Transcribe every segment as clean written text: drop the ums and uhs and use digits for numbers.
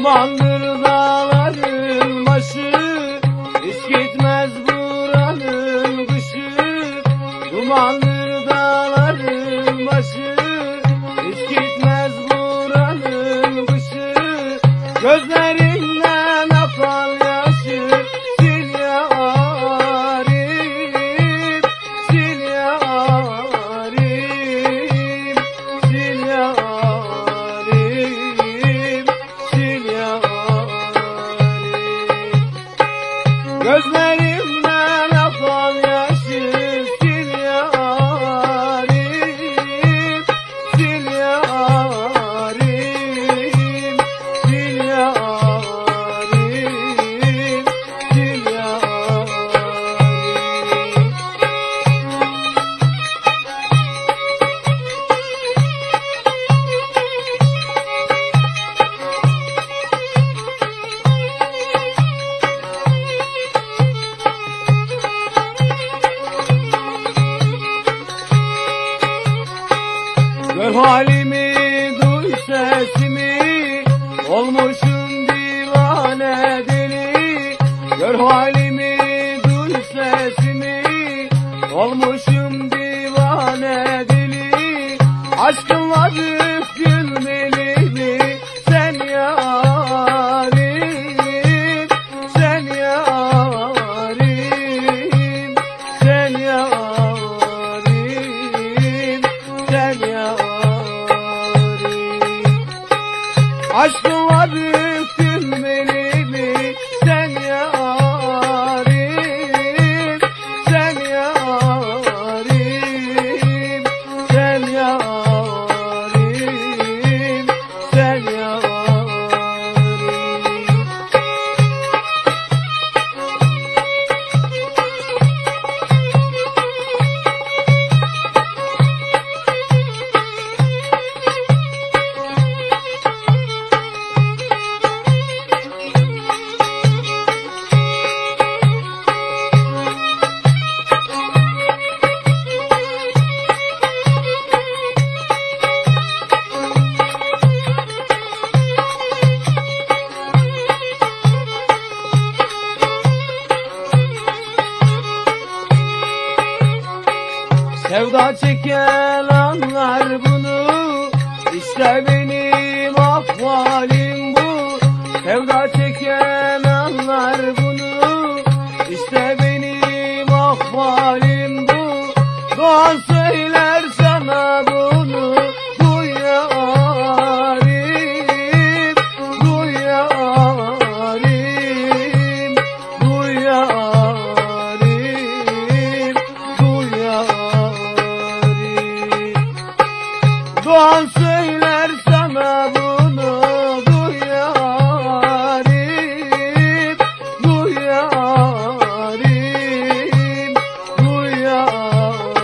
Dumandır dağların başı, hiç gitmez buranın kışı. Dumandır dağların başı, hiç gitmez buranın kışı. Gözlerinden akan yaşı, sil yarim, sil yarim, sil yarim, sil yarim. Gözlerimden akan yaşı, sil yarim, sil yarim, sil yarim, sil yarim. Gör halimi, duy sesimi, olmuşum divane deli. Gör halimi, duy sesimi, olmuşum divane deli. Aşkınla döktün belimi, sen yarim, sen yarim, sen yarim, sen yarim. Aşkınla büktün belimi, sen yarim, sen yarim, sen yarim, sen yarim. Sevda çeken anlar bunu, işte benim ahvalim bu. Sevda çeken anlar bunu, işte benim ahvalim bu. Doğan söyler sana bunu, duy yarim, duy yarim, duy yarim, duy yarim. Doğan söyler sana bunu, duy yarim, duy yarim, duy yarim,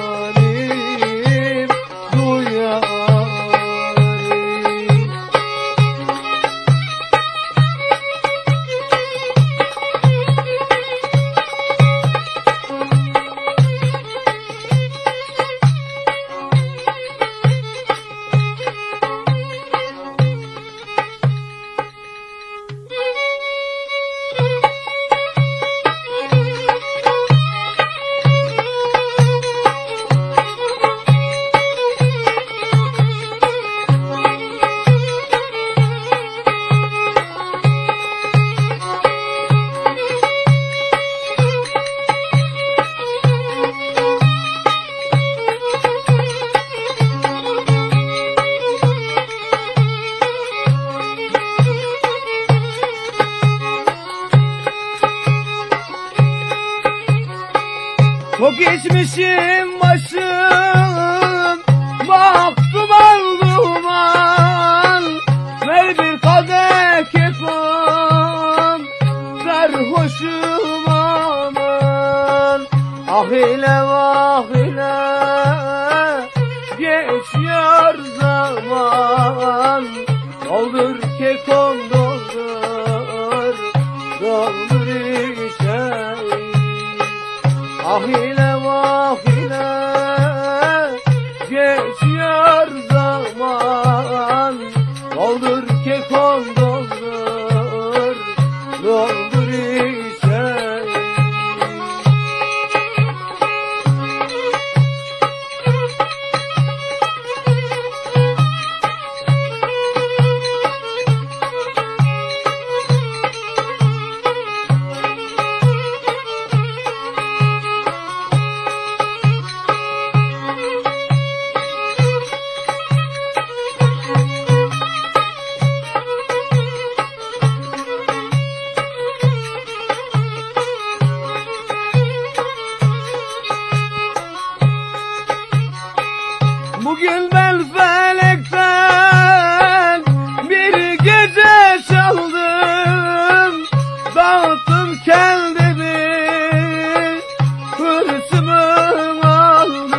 duy yarim. Çok içmişim başım, bak duman duman. Ver bir kadeh kefan, sarhoşum aman. Ah ile vah ile, geçiyor zaman. Doldur kekom doldur, doldur içeyim. Ah ile vah ile, geçiyor zaman. Doldur kekom doldur, doldur içeyim. Bugün ben felekten bir gece çaldım, dağıttım kendimi, hırsımı aldım.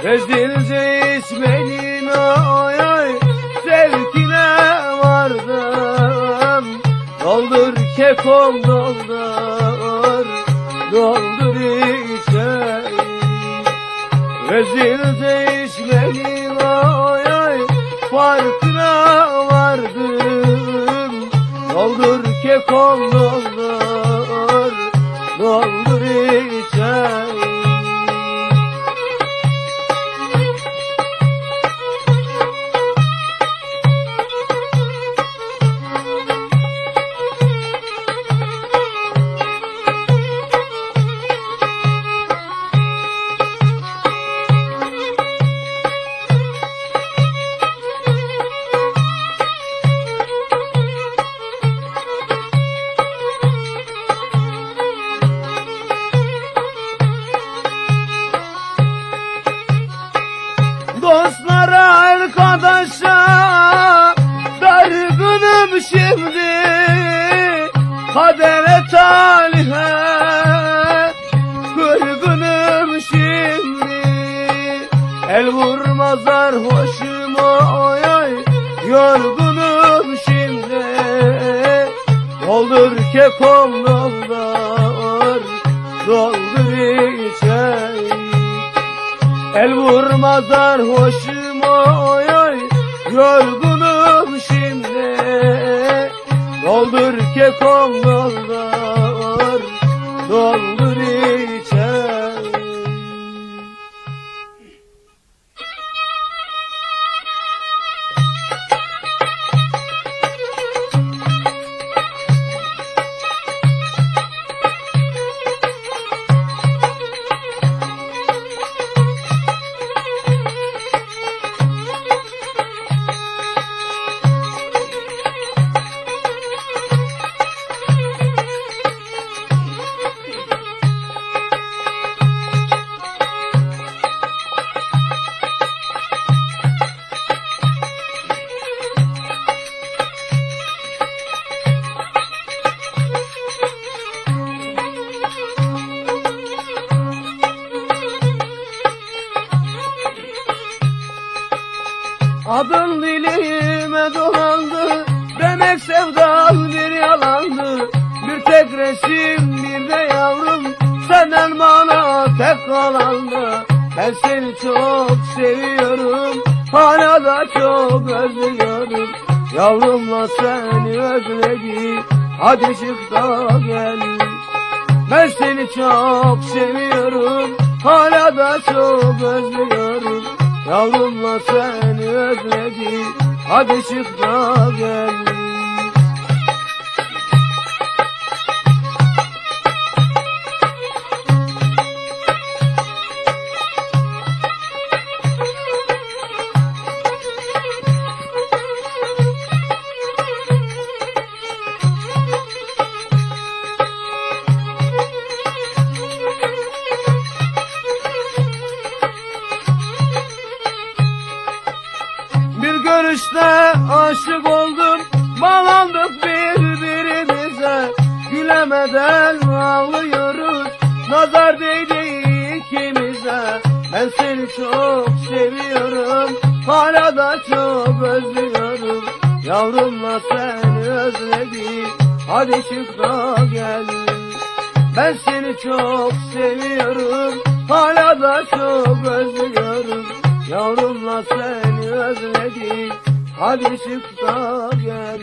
Rezilce içmenin ay ay zevkine vardım. Doldur kekom doldur, doldur içeyim. Rezilce içmenin ay ay farkına vardım. Doldur kekom doldur, doldur içeyim. Dostlara, arkadaşa dargınım şimdi, kadere, talihe kırgınım şimdi. El vurmazlar hoşuma ay ay yorgunum şimdi. Doldur kekom doldur, doldur içeyim. El vurmazlar hoşuma ay ay yorgunum şimdi. Doldur kekom doldur, doldur içeyim. Adın dilime dolandı, demek sevdam bir yalandı. Bir tek resim bir de yavrum, senden bana tek kalandı. Ben seni çok seviyorum, hala da çok özlüyorum. Yavrumla seni özledim, hadi çık da gel. Ben seni çok seviyorum, hala da çok özlüyorum. Yavrumla seni özledim, hadi çık da gel. Görüşte aşık oldum, bağlandık birbirimize. Gülemeden ağlıyoruz, nazar değdi ikimize. Ben seni çok seviyorum, hala da çok özlüyorum. Yavrumla seni özledim, hadi çık da gel. Ben seni çok seviyorum, hala da çok özlüyorum. Yavrumla seni özledim, hadi çık da gel.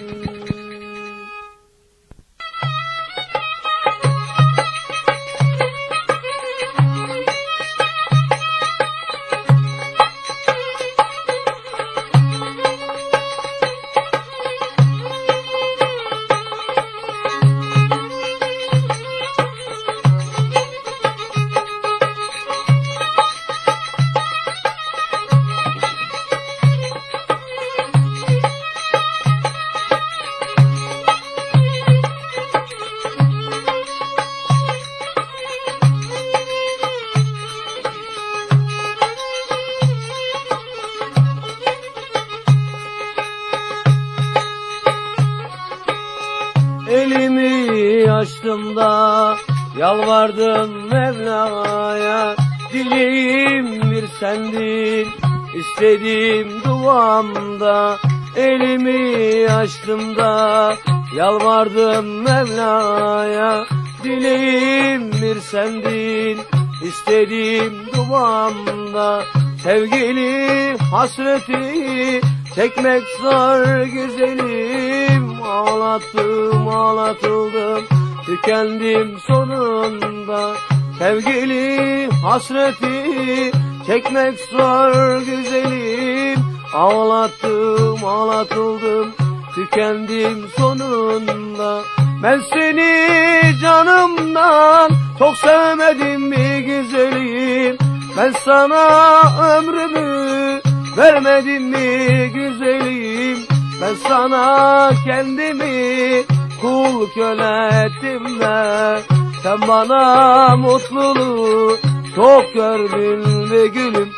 Elimi açtım da yalvardım Mevla'ya, dileğim bir sendin, istediğim duamda. Elimi açtım da yalvardım Mevla'ya, dileğim bir sendin, istediğim duamda. Sevgili hasreti çekmek zor güzelim, ağlattım ağlatıldım, tükendim sonunda. Sevgili hasreti çekmek zor güzelim, ağlattım ağlatıldım, tükendim sonunda. Ben seni canımdan çok sevmedim mi güzelim, ben sana ömrümü vermedim mi güzelim, ben sana kendimi kul köle ettim de. Sen bana mutluluğu çok gördün ve gülüm.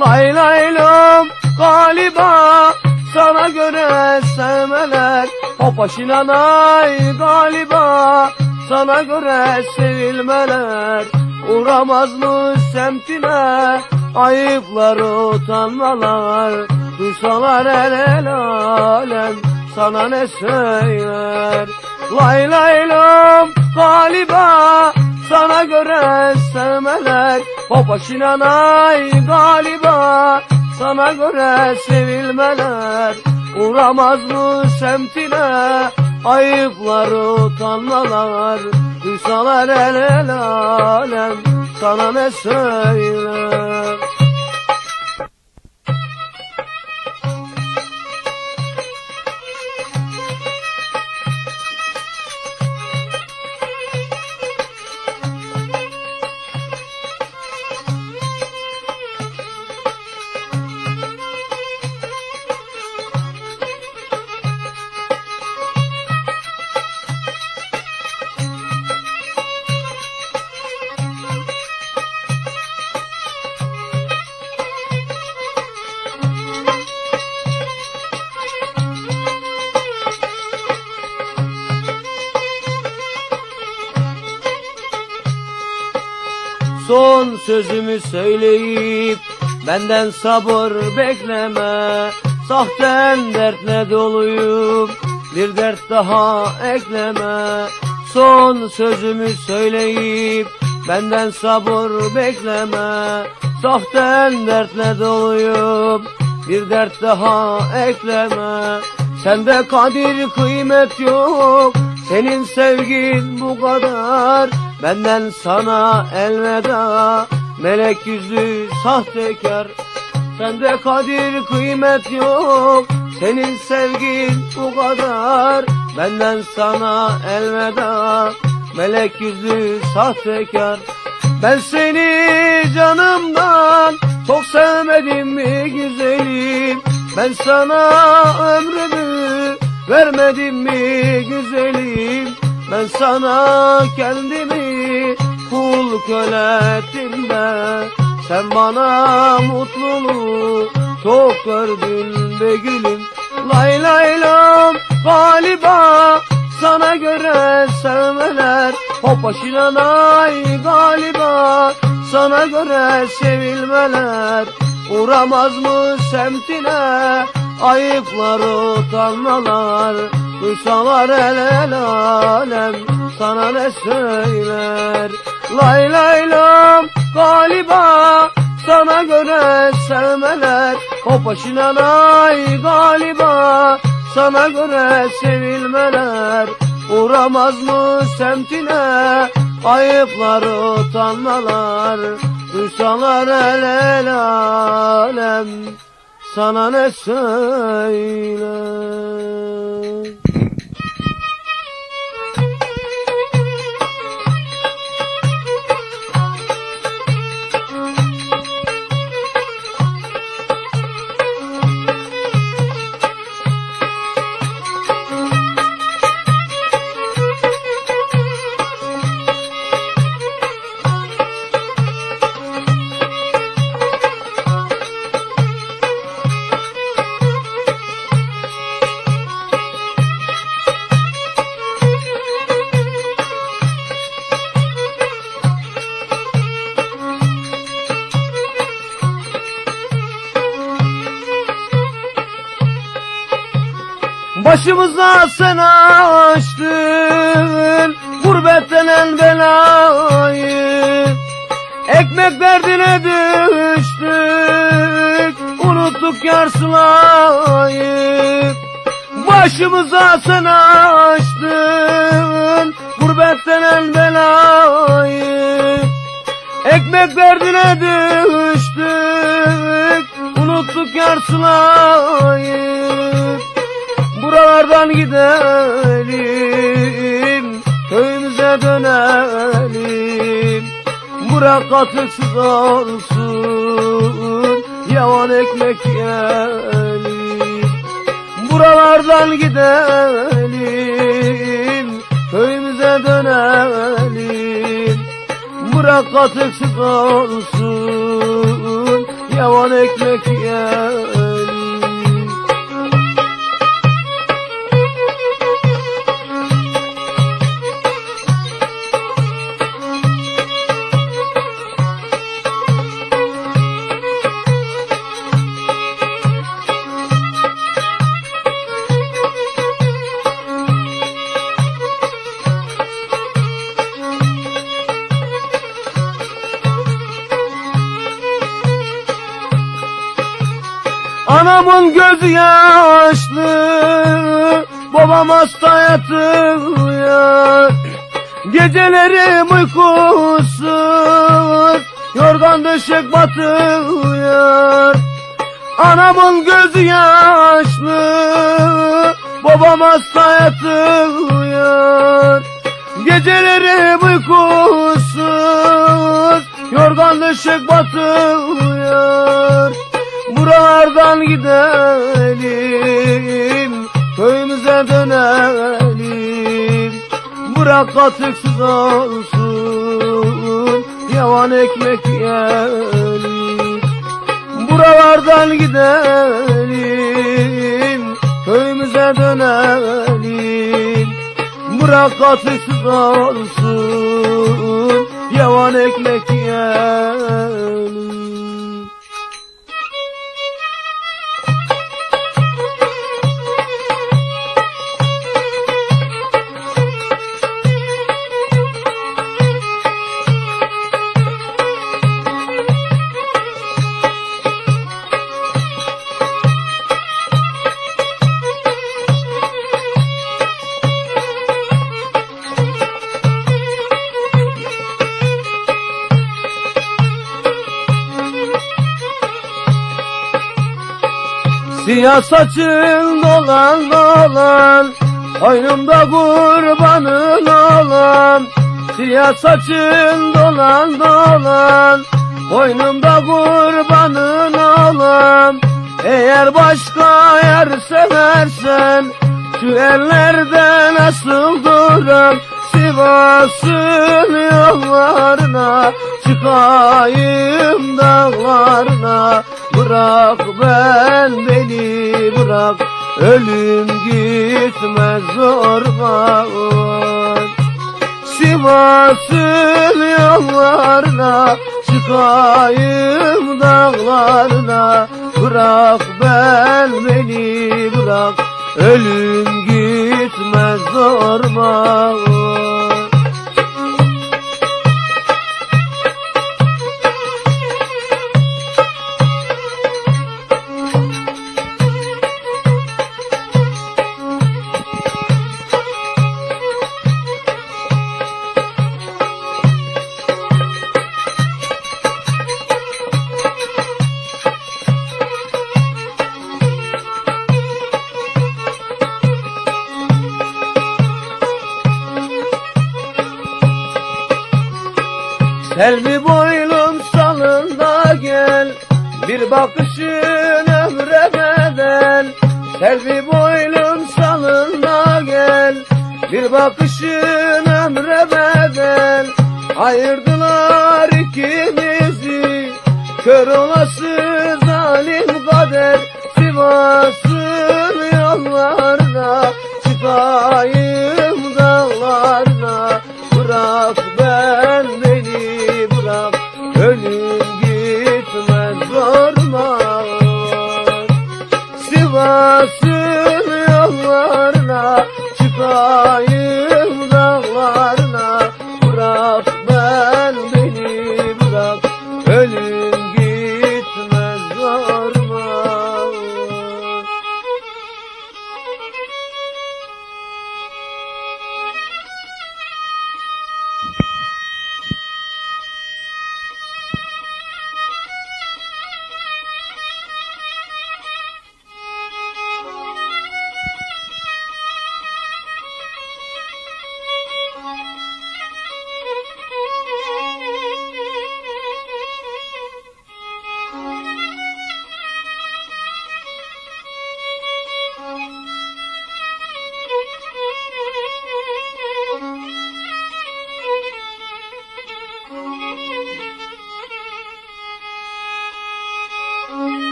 Lay lay lom, galiba sana göre sevmeler, hopaşinanay galiba sana göre sevilmeler. Uğramaz mı semtine ayıplar utanmalar, duysalar el alem sana ne söyler. Lay lay lom, galiba sana göre sevmeler, hopaşinanay galiba sana göre sevilmeler. Uğramaz mı semtine ayıplar utanmalar, duysalar el alem sana ne söyler. Son sözümü söyleyip benden sabır bekleme, sahten dertle doluyum bir dert daha ekleme. Son sözümü söyleyip benden sabır bekleme, sahten dertle doluyum bir dert daha ekleme. Sende kadir kıymet yok, senin sevgin bu kadar. Benden sana elveda, melek yüzlü sahtekar. Sende kadir kıymet yok, senin sevgin bu kadar. Benden sana elveda, melek yüzlü sahtekar. Ben seni canımdan çok sevmedim mi güzelim, ben sana ömrümü vermedim mi güzelim, ben sana kendimi kul köle ettim de. Sen bana mutluluğu çok gördün be gülüm. Lay lay lam, galiba sana göre sevmeler, hopaşinanay galiba sana göre sevilmeler. Uğramaz mı semtine ayıplar utanmalar, duysalar el alem sana ne söyler. Lay lay lam, galiba sana göre sevmeler, hopaşinanay galiba sana göre sevilmeler. Uğramaz mı semtine ayıplar utanmalar, duysalar el alem sana ne söyler. Başımıza sen açtın gurbet denen belayı. Ekmek derdine düştük, unuttuk yar sılayı. Başımıza sen açtın gurbet denen belayı. Ekmek derdine düştük, unuttuk yar sılayı. Buralardan gidelim, köyümüze dönelim. Bırak katıksız olsun, yavan ekmek yiyelim. Buralardan gidelim, köyümüze dönelim. Bırak katıksız olsun, yavan ekmek yiyelim. Anamın gözü yaşlı, babam hasta yatıyor. Gecelerim uykusuz, yorgan döşek batıyor. Anamın gözü yaşlı, babam hasta yatıyor. Gecelerim uykusuz, yorgan döşek batıyor. Buralardan gidelim, köyümüze dönelim. Bırak katıksız olsun, yavan ekmek yiyelim. Buralardan gidelim, köyümüze dönelim. Bırak katıksız olsun, yavan ekmek yiyelim. Siyah saçın dolan dolan, boynumda kurbanın olan. Siyah saçın dolan dolan, boynumda kurbanın olan. Eğer başka yer seversen, şu ellerde nasıl duram? Sivas'ın yollarına, çıkayım dağlarına. Bırak beni bırak, ölüm gitmez zorba. Sivas'ın yollarına, çıkayım dağlarına. Bırak beni bırak, ölüm gitmez zorba. Selvi boylum salında gel, bir bakışın ömre bedel. Selvi boylum salında gel, bir bakışın ömre bedel. Ayırdılar ikimizi, kör olası zalim kader. Sivas'ın yollarına, çıkayım dağlarına. Bırak beni bırak, ölüm gitmez zorla. Sivas'ın yollarına,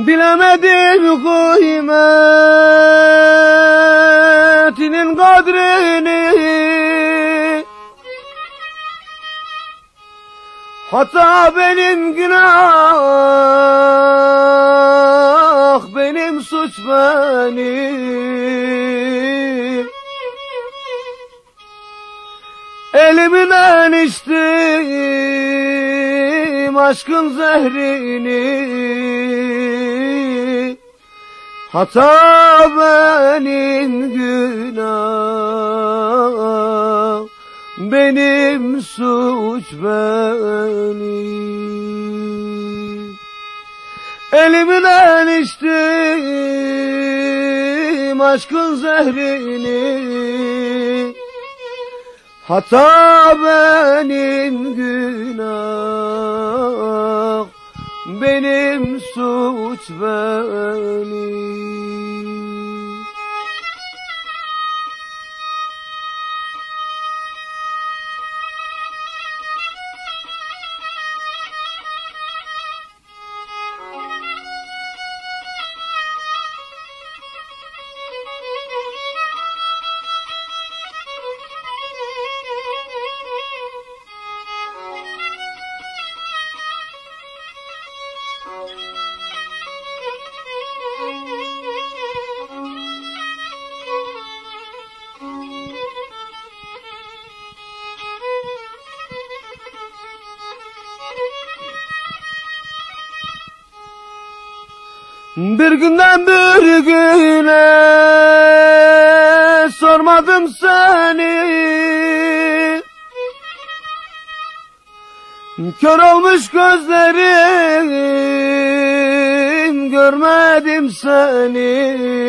Bilemedim kıymetinin kadrini, hata benim, günah benim, suç benim. Elimden içtim aşkın zehrini, hata benim, günah benim, suç benim. Elimden içtim aşkın zehrini, hata benim, günah benim, suç benim. Bir günden bir güne sormadım seni, kör olmuş gözlerim, görmedim seni.